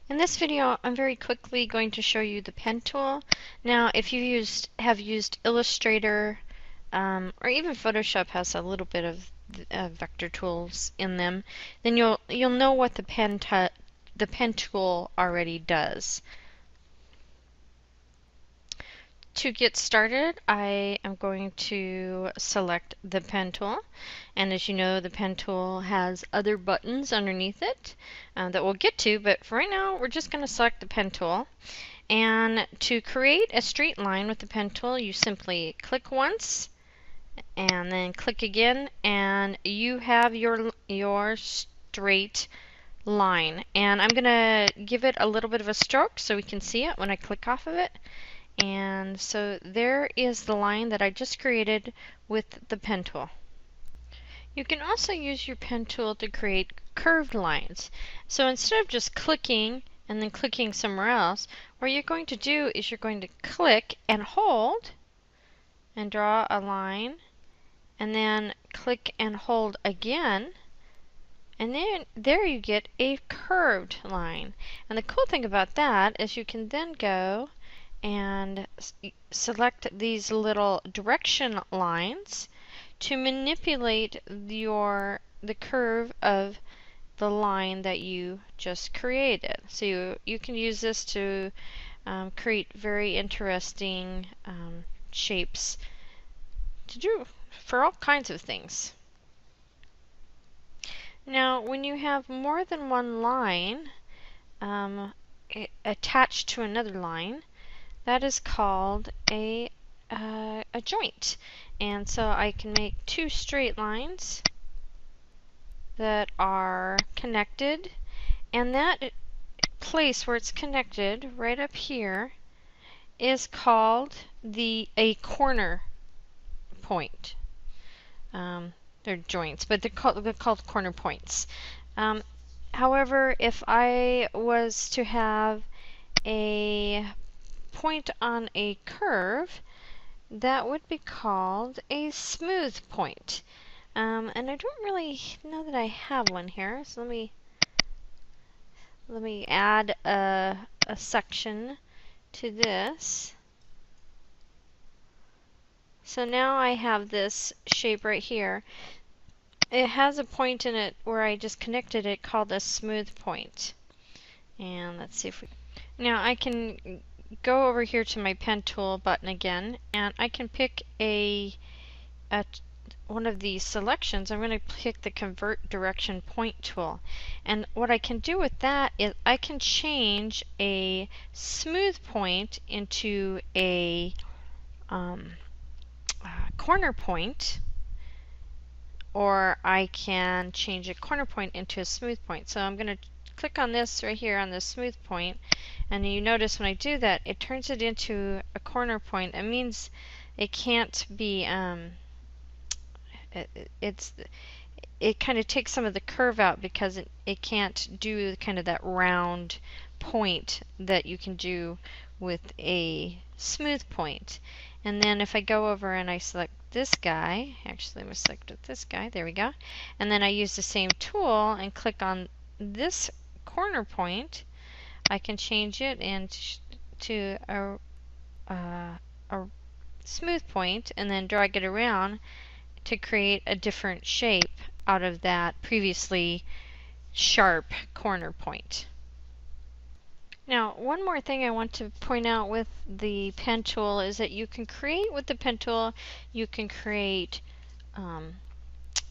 In this video, I'm very quickly going to show you the pen tool. Now, if you have used Illustrator or even Photoshop has a little bit of vector tools in them, then you'll know what the pen tool already does. To get started, I am going to select the pen tool, and as you know, the pen tool has other buttons underneath it that we'll get to, but for right now we're just going to select the pen tool. And to create a straight line with the pen tool, you simply click once and then click again, and you have your straight line. And I'm going to give it a little bit of a stroke so we can see it when I click off of it. And so there is the line that I just created with the pen tool. You can also use your pen tool to create curved lines. So instead of just clicking and then clicking somewhere else, what you're going to do is you're going to click and hold and draw a line, and then click and hold again, and then there you get a curved line. And the cool thing about that is you can then go and select these little direction lines to manipulate the curve of the line that you just created. So you can use this to create very interesting shapes to do for all kinds of things. Now, when you have more than one line attached to another line, that is called a joint. And so I can make two straight lines that are connected, and that place where it's connected right up here is called a corner point. They're joints, but they're called corner points. However, if I was to have a point on a curve, that would be called a smooth point. And I don't really know that I have one here, so let me add a section to this. So now I have this shape right here. It has a point in it where I just connected it called a smooth point. And let's see if we... Now I can go over here to my pen tool button again, and I can pick one of these selections. I'm going to pick the Convert Direction Point tool. And what I can do with that is I can change a smooth point into a corner point, or I can change a corner point into a smooth point. So I'm going to click on this right here on the smooth point, and you notice when I do that, it turns it into a corner point. It means it can't be it kind of takes some of the curve out because it can't do kind of that round point that you can do with a smooth point. And then if I go over and I select this guy, actually I'm going to select this guy, there we go, and then I use the same tool and click on this corner point, I can change it into a smooth point and then drag it around to create a different shape out of that previously sharp corner point. Now, one more thing I want to point out with the pen tool is that you can create with the pen tool, you can create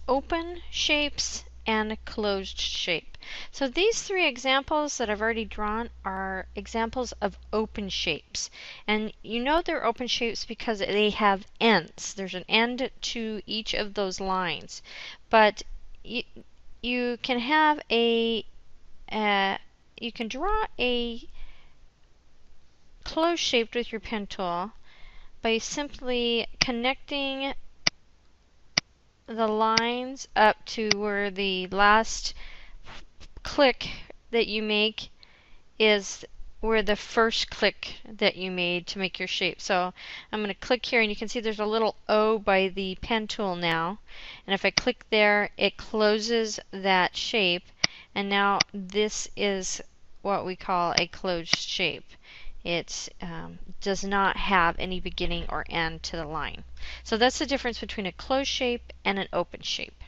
open shapes and a closed shape. So these three examples that I've already drawn are examples of open shapes. And you know they're open shapes because they have ends. There's an end to each of those lines. But you can have you can draw a closed shape with your pen tool by simply connecting the lines up to where the last click that you make is where the first click that you made to make your shape. So I'm going to click here, and you can see there's a little O by the pen tool now. And if I click there, it closes that shape. And now this is what we call a closed shape. It does not have any beginning or end to the line. So that's the difference between a closed shape and an open shape.